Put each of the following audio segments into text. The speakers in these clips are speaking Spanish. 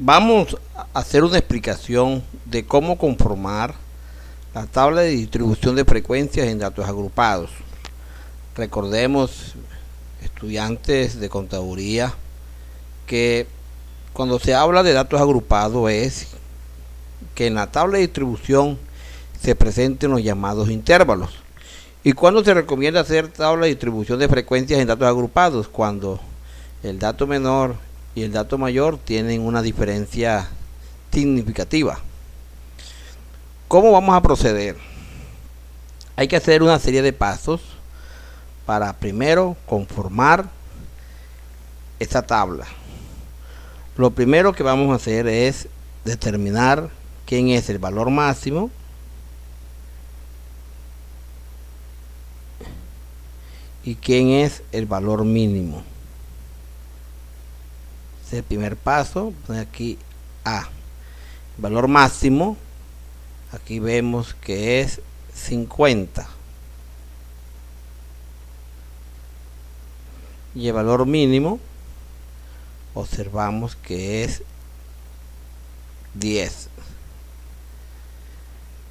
Vamos a hacer una explicación de cómo conformar la tabla de distribución de frecuencias en datos agrupados. Recordemos, estudiantes de contaduría, que cuando se habla de datos agrupados es que en la tabla de distribución se presenten los llamados intervalos. ¿Y cuándo se recomienda hacer tabla de distribución de frecuencias en datos agrupados? Cuando el dato menor y el dato mayor tienen una diferencia significativa. ¿Cómo vamos a proceder? Hay que hacer una serie de pasos para primero conformar esta tabla. Lo primero que vamos a hacer es determinar quién es el valor máximo y quién es el valor mínimo. Este es el primer paso. Poner aquí A. El valor máximo, aquí vemos que es 50. Y el valor mínimo, observamos que es 10.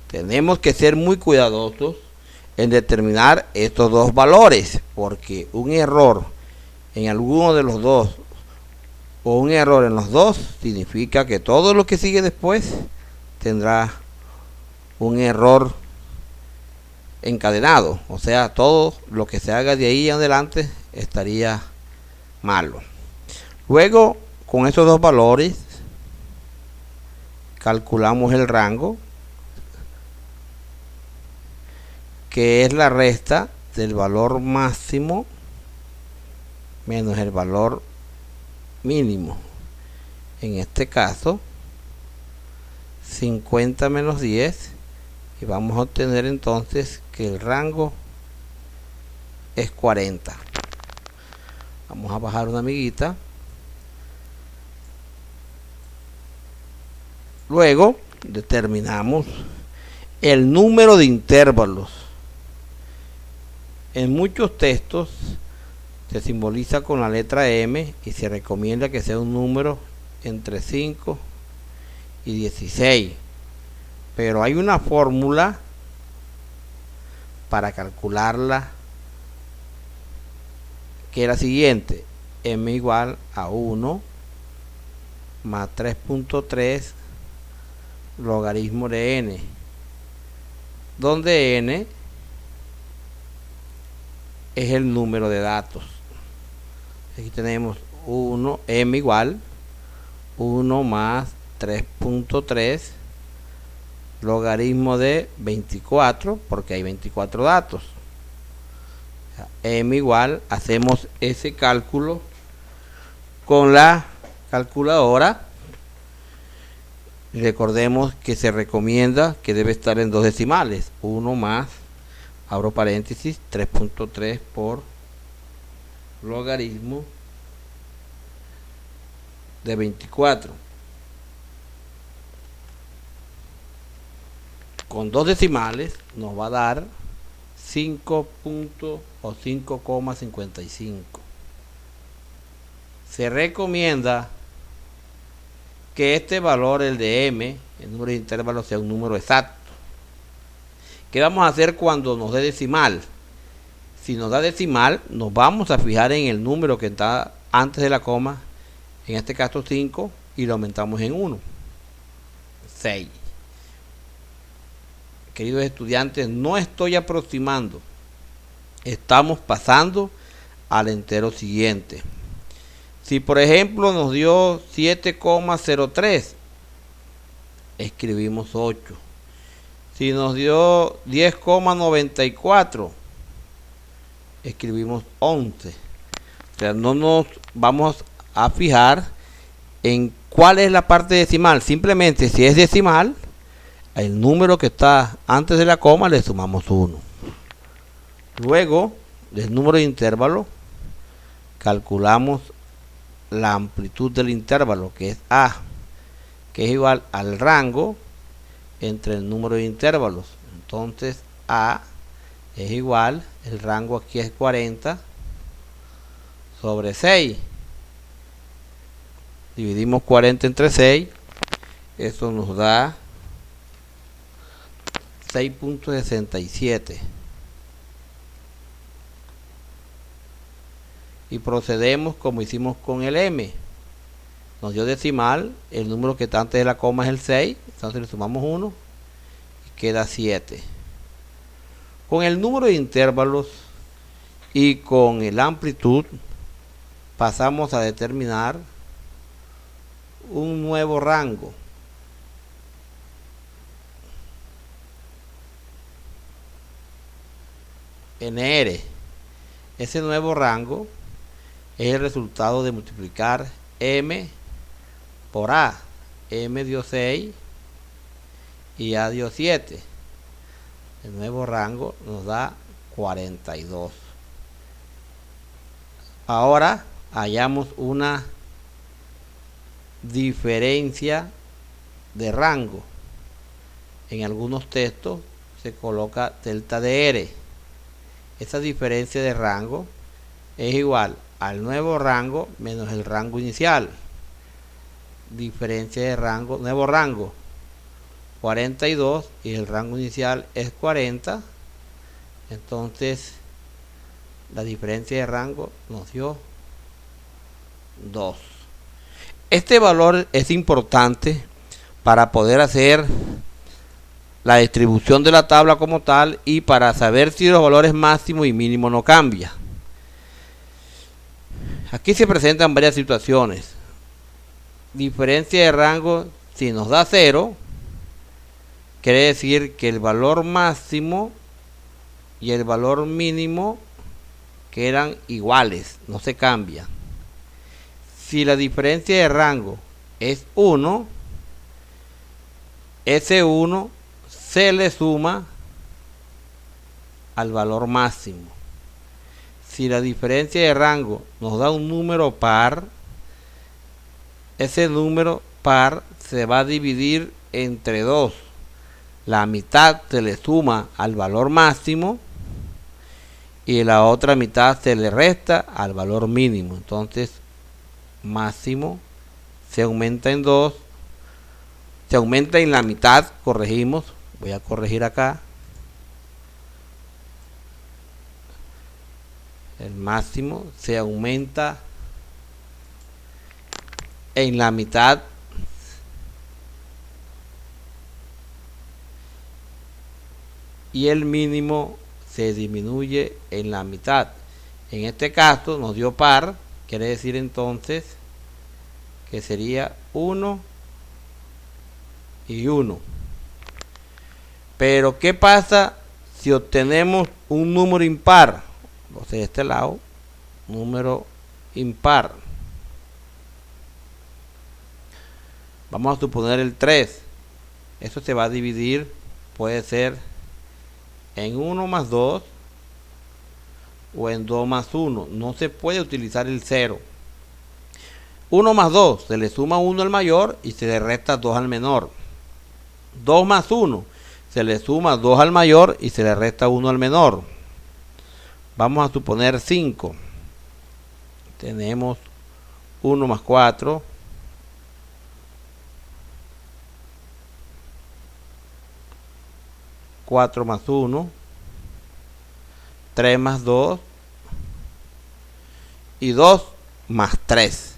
Tenemos que ser muy cuidadosos en determinar estos dos valores, porque un error en alguno de los dos o un error en los dos significa que todo lo que sigue después tendrá un error encadenado, o sea, todo lo que se haga de ahí en adelante estaría malo. Luego, con esos dos valores calculamos el rango, que es la resta del valor máximo menos el valor mínimo. En este caso 50 menos 10, y vamos a obtener entonces que el rango es 40. Vamos a bajar una amiguita. Luego determinamos el número de intervalos. En muchos textos se simboliza con la letra M y se recomienda que sea un número entre 5 y 16. Pero hay una fórmula para calcularla, que es la siguiente: M igual a 1 más 3.3 logaritmo de n, donde n es el número de datos. Aquí tenemos 1, m igual 1 más 3.3 logaritmo de 24, porque hay 24 datos. M igual, hacemos ese cálculo con la calculadora. Recordemos que se recomienda que debe estar en dos decimales: 1 más, abro paréntesis, 3.3 por logaritmo de 24. Con dos decimales nos va a dar 5 o 5,55. Se recomienda que este valor, el de m, el número de intervalos, sea un número exacto. ¿Qué vamos a hacer cuando nos dé decimal? Si nos da decimal, nos vamos a fijar en el número que está antes de la coma, en este caso 5, y lo aumentamos en 1, 6. Queridos estudiantes, no estoy aproximando, estamos pasando al entero siguiente. Si por ejemplo nos dio 7,03, escribimos 8. Si nos dio 10,94, escribimos 11. O sea, no nos vamos a fijar en cuál es la parte decimal. Simplemente, si es decimal, el número que está antes de la coma le sumamos 1. Luego, del número de intervalo, calculamos la amplitud del intervalo, que es A, que es igual al rango entre el número de intervalos. Entonces A es igual, el rango aquí es 40 sobre 6. Dividimos 40 entre 6. Eso nos da 6.67. Y procedemos como hicimos con el m. Nos dio decimal, el número que está antes de la coma es el 6, entonces le sumamos 1 y queda 7. Con el número de intervalos y con la amplitud pasamos a determinar un nuevo rango. NR. Ese nuevo rango es el resultado de multiplicar m por a. M dio 6 y a dio 7. El nuevo rango nos da 42. Ahora hallamos una diferencia de rango. En algunos textos se coloca delta de R. Esa diferencia de rango es igual al nuevo rango menos el rango inicial. Diferencia de rango, nuevo rango 42 y el rango inicial es 40. Entonces la diferencia de rango nos dio 2. Este valor es importante para poder hacer la distribución de la tabla como tal y para saber si los valores máximo y mínimo no cambian. Aquí se presentan varias situaciones. Diferencia de rango, si nos da 0, quiere decir que el valor máximo y el valor mínimo quedan iguales, no se cambian. Si la diferencia de rango es 1, ese 1 se le suma al valor máximo. Si la diferencia de rango nos da un número par, ese número par se va a dividir entre 2. La mitad se le suma al valor máximo y la otra mitad se le resta al valor mínimo. Entonces máximo se aumenta en 2, se aumenta en la mitad, corregimos, voy a corregir acá. El máximo se aumenta en la mitad y el mínimo se disminuye en la mitad. En este caso nos dio par, quiere decir entonces que sería 1 y 1. Pero ¿qué pasa si obtenemos un número impar? O sea, de este lado, número impar. Vamos a suponer el 3. Eso se va a dividir, puede ser en 1 más 2 o en 2 más 1. No se puede utilizar el 0. 1 más 2, se le suma 1 al mayor y se le resta 2 al menor. 2 más 1, se le suma 2 al mayor y se le resta 1 al menor. Vamos a suponer 5. Tenemos 1 más 4. 4 más 1. 3 más 2. Y 2 más 3.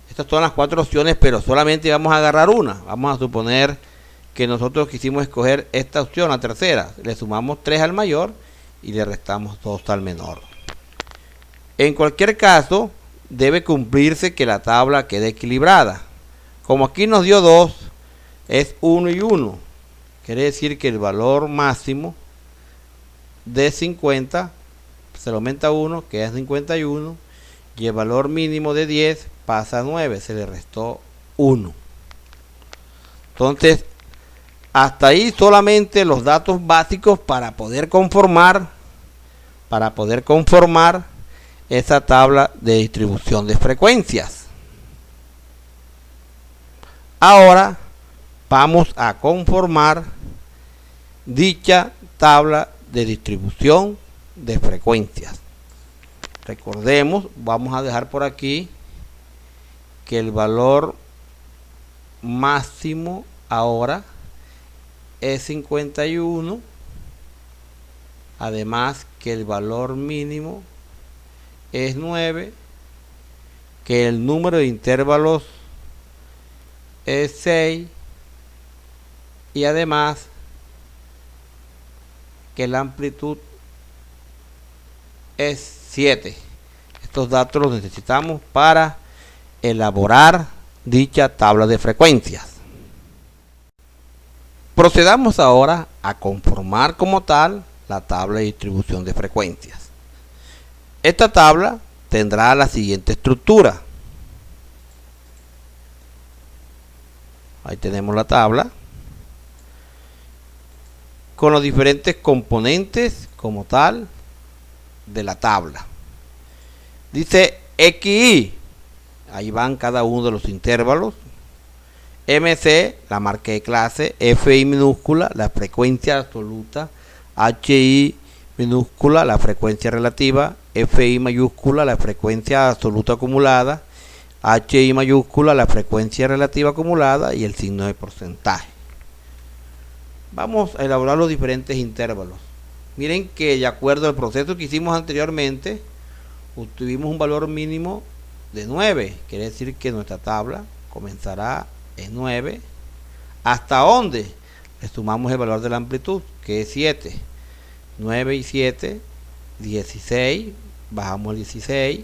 Estas son las 4 opciones, pero solamente vamos a agarrar una. Vamos a suponer que nosotros quisimos escoger esta opción, la tercera. Le sumamos 3 al mayor y le restamos 2 al menor. En cualquier caso, debe cumplirse que la tabla quede equilibrada. Como aquí nos dio 2, es 1 y 1. Quiere decir que el valor máximo de 50 se le aumenta 1, queda 51. Y el valor mínimo de 10 pasa a 9, se le restó 1. Entonces, hasta ahí solamente los datos básicos para poder conformar esa tabla de distribución de frecuencias. Ahora vamos a conformar dicha tabla de distribución de frecuencias. Recordemos, vamos a dejar por aquí que el valor máximo ahora es 51, además que el valor mínimo es 9, que el número de intervalos es 6 y además que la amplitud es 7. Estos datos los necesitamos para elaborar dicha tabla de frecuencias. Procedamos ahora a conformar como tal la tabla de distribución de frecuencias. Esta tabla tendrá la siguiente estructura. Ahí tenemos la tabla con los diferentes componentes como tal de la tabla. Dice XI, ahí van cada uno de los intervalos. MC, la marca de clase. FI minúscula, la frecuencia absoluta. HI minúscula, la frecuencia relativa. FI mayúscula, la frecuencia absoluta acumulada. HI mayúscula, la frecuencia relativa acumulada, y el signo de porcentaje. Vamos a elaborar los diferentes intervalos. Miren que de acuerdo al proceso que hicimos anteriormente, obtuvimos un valor mínimo de 9. Quiere decir que nuestra tabla comenzará en 9. ¿Hasta dónde? Le sumamos el valor de la amplitud, que es 7. 9 y 7, 16. Bajamos el 16.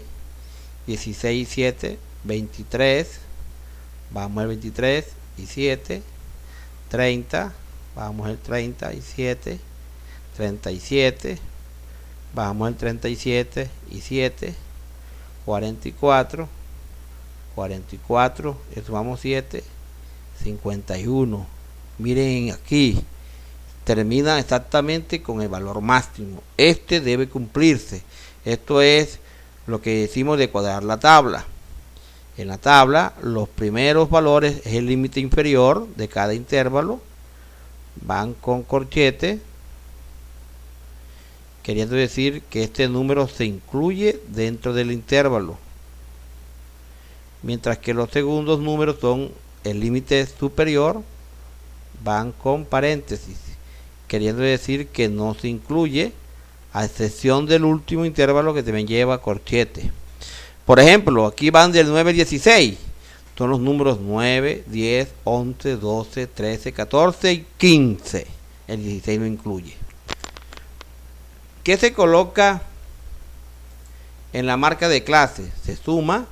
16 y 7, 23. Bajamos el 23 y 7. 30. Bajamos el 30 y 7. 37. Bajamos el 37 y 7. 44. 44. Le sumamos 7. 51. Miren aquí. Termina exactamente con el valor máximo. Este debe cumplirse. Esto es lo que decimos de cuadrar la tabla. En la tabla, los primeros valores es el límite inferior de cada intervalo. Van con corchete, queriendo decir que este número se incluye dentro del intervalo. Mientras que los segundos números son el límite superior, van con paréntesis, queriendo decir que no se incluye, a excepción del último intervalo que también lleva corchete. Por ejemplo, aquí van del 9 al 16. Son los números 9, 10, 11, 12, 13, 14 y 15. El 16 no incluye. ¿Qué se coloca en la marca de clase? Se suma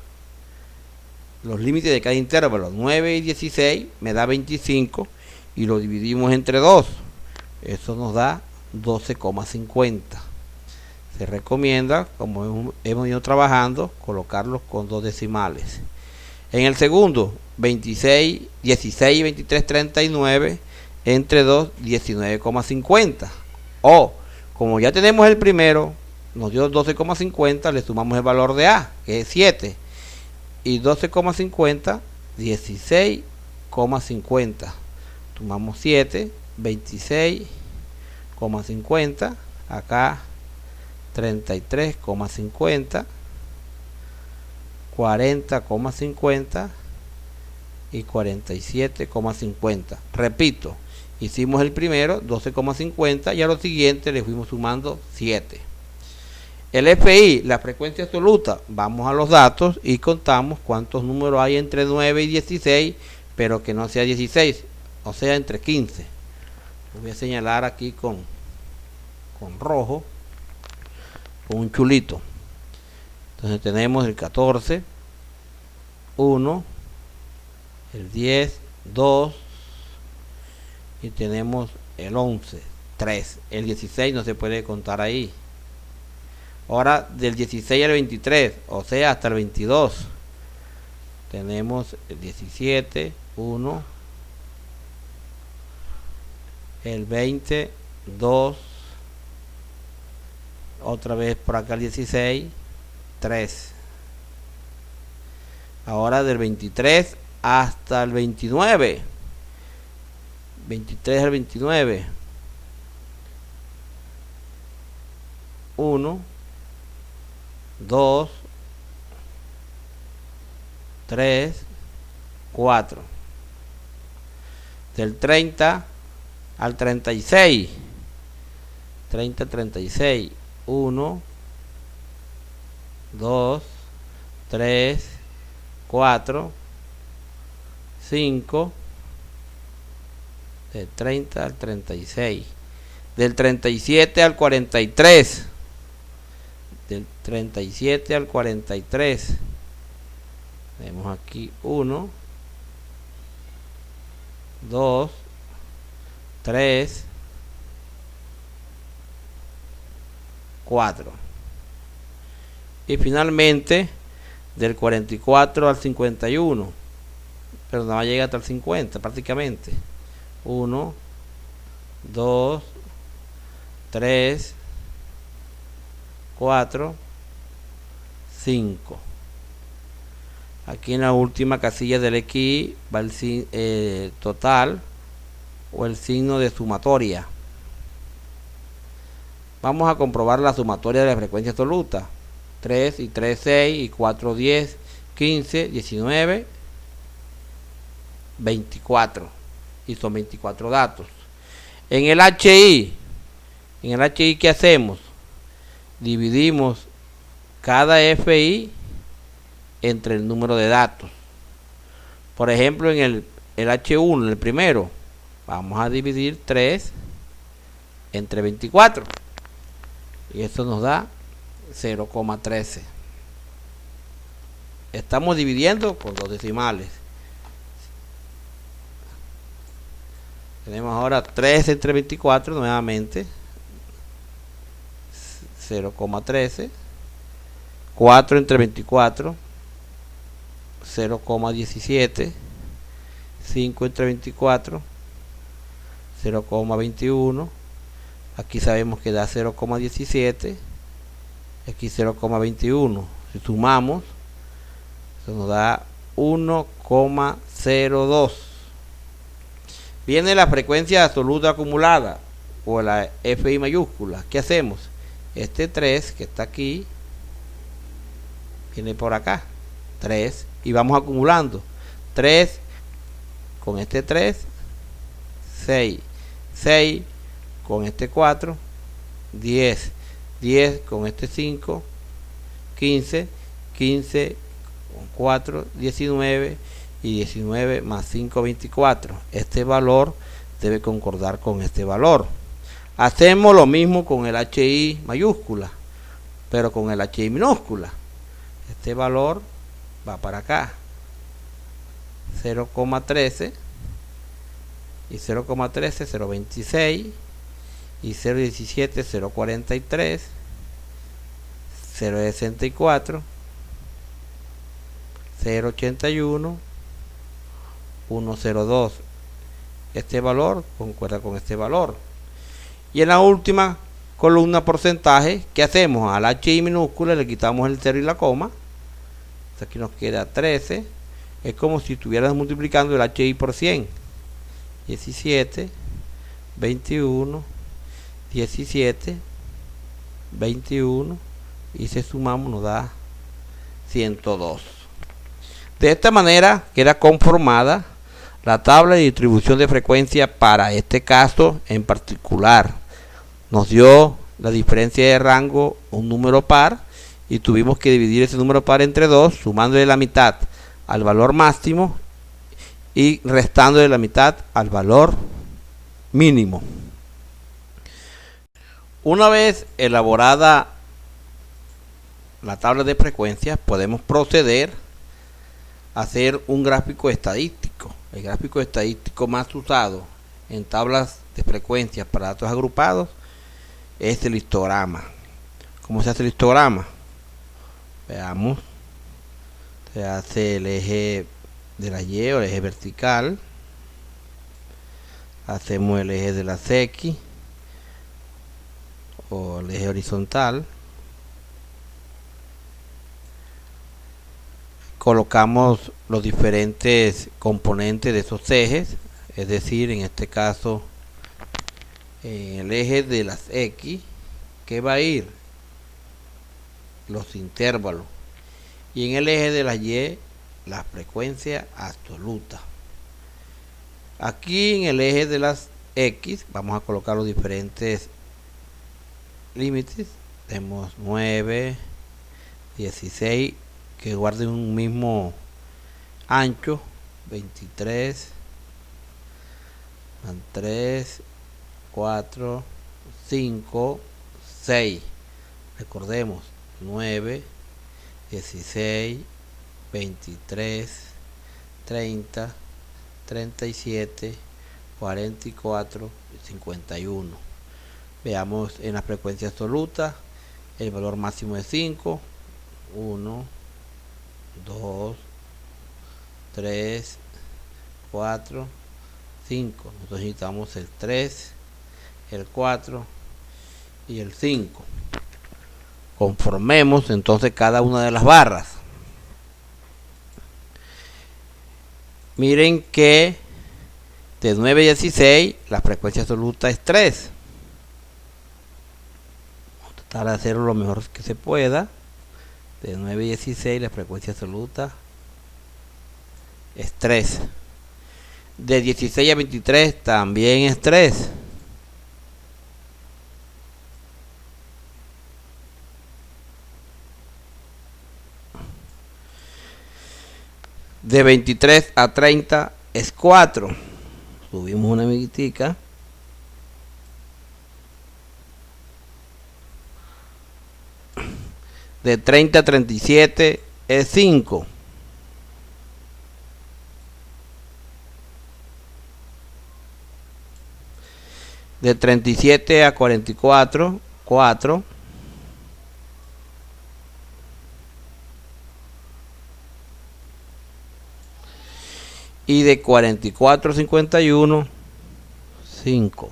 los límites de cada intervalo. 9 y 16 me da 25 y lo dividimos entre 2. Eso nos da 12,50. Se recomienda, como hemos ido trabajando, colocarlos con 2 decimales. En el segundo, 16, 16, 23, 39, entre 2, 19,50. O, como ya tenemos el primero, nos dio 12,50, le sumamos el valor de A, que es 7. Y 12,50, 16,50. Sumamos 7, 26,50. Acá 33,50. 40,50 y 47,50. Repito, hicimos el primero 12,50 y a lo siguiente le fuimos sumando 7. El FI, la frecuencia absoluta, vamos a los datos y contamos cuántos números hay entre 9 y 16, pero que no sea 16, o sea entre 15. Lo voy a señalar aquí con rojo, con un chulito. Entonces tenemos el 14, 1, el 10, 2, y tenemos el 11, 3. El 16 no se puede contar ahí. Ahora del 16 al 23, o sea hasta el 22, tenemos el 17, 1, el 20, 2, otra vez por acá el 16, 3. Ahora del 23 hasta el 29. 23 al 29. 1, 2, 3, 4. Del 30 al 36. 30 al 36. 1, 2, 3, 4, 5. Del 30 al 36. Del 37 al 43. Del 37 al 43. Vemos aquí 1, 2, 3, 4. Y finalmente del 44 al 51. Pero no va a llegar hasta el 50 prácticamente. 1, 2, 3, 4, 5. Aquí en la última casilla del X va el total o el signo de sumatoria. Vamos a comprobar la sumatoria de la frecuencia absoluta. 3 y 3, 6 y 4, 10, 15, 19, 24. Y son 24 datos. En el HI, ¿qué hacemos? Dividimos cada FI entre el número de datos. Por ejemplo, en el H1, el primero, vamos a dividir 3 entre 24. Y esto nos da 0,13. Estamos dividiendo por dos decimales. Tenemos ahora 3 entre 24 nuevamente. 0,13. 4 entre 24. 0,17. 5 entre 24. 0,21. Aquí sabemos que da 0,17. Aquí 0,21. Si sumamos, eso nos da 1,02. Viene la frecuencia absoluta acumulada o la FI mayúscula. ¿Qué hacemos? Este 3 que está aquí viene por acá. 3 y vamos acumulando. 3 con este 3, 6. 6 con este 4, 10. 10 con este 5, 15. 15 con 4, 19. Y 19 más 5, 24. Este valor debe concordar con este valor. Hacemos lo mismo con el HI mayúscula, pero con el HI minúscula. Este valor va para acá. 0,13 y 0,13, 0,26 y 0,17, 0,43, 0,64, 0,81, 1,02. Este valor concuerda con este valor. Y en la última columna porcentaje, ¿qué hacemos? Al HI minúscula le quitamos el 0 y la coma. Aquí nos queda 13. Es como si estuviéramos multiplicando el HI por 100. 17, 21, 17, 21. Y si sumamos nos da 102. De esta manera queda conformada la tabla de distribución de frecuencia para este caso en particular. Nos dio la diferencia de rango un número par y tuvimos que dividir ese número par entre 2, sumándole la mitad al valor máximo y restándole la mitad al valor mínimo. Una vez elaborada la tabla de frecuencias, podemos proceder a hacer un gráfico estadístico. El gráfico estadístico más usado en tablas de frecuencias para datos agrupados es el histograma. ¿Cómo se hace el histograma? Veamos. Se hace el eje de la Y o el eje vertical. Hacemos el eje de las X o el eje horizontal. Colocamos los diferentes componentes de esos ejes, es decir, en este caso en el eje de las X, ¿qué va a ir? Los intervalos. Y en el eje de las Y, la frecuencia absoluta. Aquí en el eje de las X vamos a colocar los diferentes límites. Tenemos 9, 16 que guarden un mismo ancho, 23, 3, 4, 5, 6. Recordemos, 9, 16, 23, 30, 37, 44 y 51. Veamos en la frecuencia absoluta. El valor máximo es 5. 1, 2, 3, 4, 5. Nosotros necesitamos el 3, el 4 y el 5. Conformemos entonces cada una de las barras. Miren que de 9 a 16 la frecuencia absoluta es 3. Vamos a tratar de hacerlo lo mejor que se pueda. De 9 a 16 la frecuencia absoluta es 3. De 16 a 23 también es 3. De 23 a 30 es 4. Subimos una miguitica. De 30 a 37 es 5. De 37 a 44, 4. Y de 44 a 51, 5.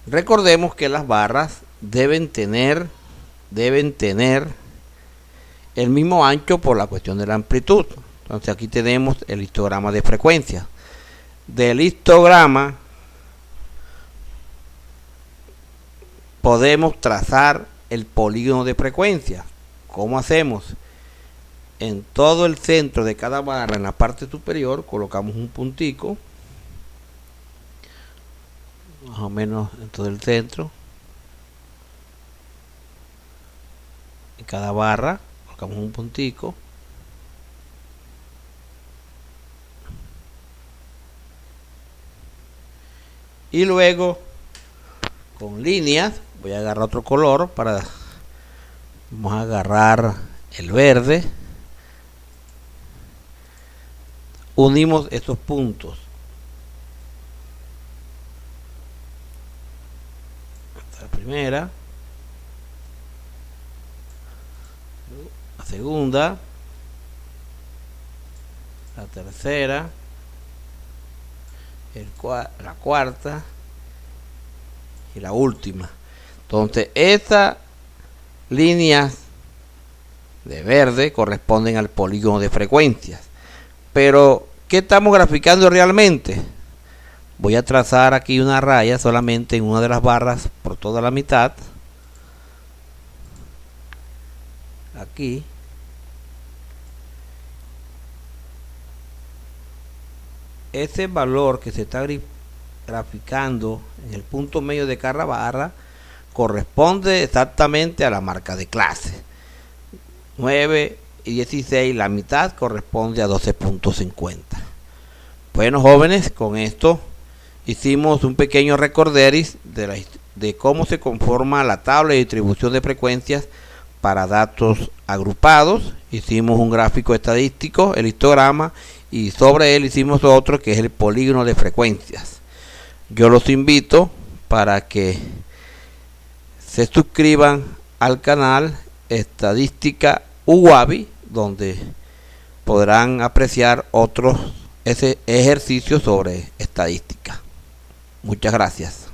Recordemos que las barras deben tener el mismo ancho por la cuestión de la amplitud. Entonces aquí tenemos el histograma de frecuencia. Del histograma podemos trazar el polígono de frecuencia. ¿Cómo hacemos? En todo el centro de cada barra, en la parte superior, colocamos un puntico, más o menos en todo el centro. En cada barra colocamos un puntico. Y luego, con líneas, voy a agarrar otro color vamos a agarrar el verde. Unimos estos puntos. La primera, la segunda, la tercera, la cuarta y la última. Entonces estas líneas de verde corresponden al polígono de frecuencias. Pero ¿qué estamos graficando realmente? Voy a trazar aquí una raya solamente en una de las barras por toda la mitad. Aquí. Ese valor que se está graficando en el punto medio de cada barra corresponde exactamente a la marca de clase. 9 y 16, la mitad corresponde a 12.50. Bueno, jóvenes, con esto hicimos un pequeño recorderis de cómo se conforma la tabla de distribución de frecuencias para datos agrupados. Hicimos un gráfico estadístico, el histograma, y sobre él hicimos otro que es el polígono de frecuencias. Yo los invito para que se suscriban al canal Estadística UWABI, donde podrán apreciar otros ejercicios sobre estadística. Muchas gracias.